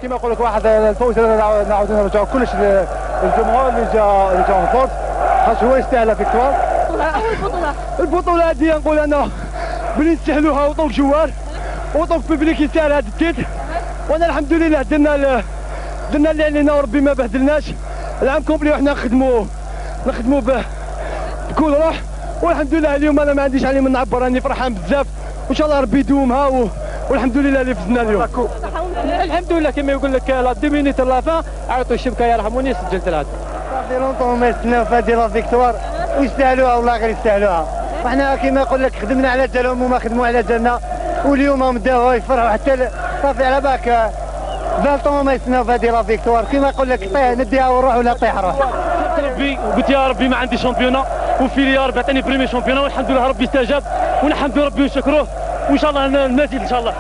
كما يقول لك واحد الفوز نعاودو نرجعوا كلش للجمهور اللي جا الفوز، خاطر هو يستاهل فيكتوار. البطوله هذه نقول انا بلي نستاهلوها وطوق جوار وطوق بيبليك يستاهل هذا التيت، وانا الحمد لله درنا اللي علينا وربي ما بهدلناش العام كومبلي وحنا نخدموا بكل روح، والحمد لله اليوم انا ما عنديش عليه من نعبر، راني فرحان بزاف وان شاء الله ربي يدومها والحمد لله اللي فزنا اليوم. الحمد لله كما يقول لك لا دي مينيت لافان عيطوا الشبكه يرحموني سجلت الهدف. صافي لونطون ما يستناو في هذه لا فيكتوار ويستاهلوها والله غير يستاهلوها، وحنا كما يقول لك خدمنا على جالهم وما خدموا على جالنا، واليوم هم داوها يفرحوا حتى صافي على بالك 20 ما يستناو في هذه لا فيكتوار، كما يقول لك نديها ونروح ولا طيح روح. ربي قلت يا ربي ما عندي شامبيونا وفيلي يا ربي عطاني بريمي شامبيونا والحمد لله ربي استجاب ونحمدوا ربي ونشكروه وان شاء الله نزيد ان شاء الله.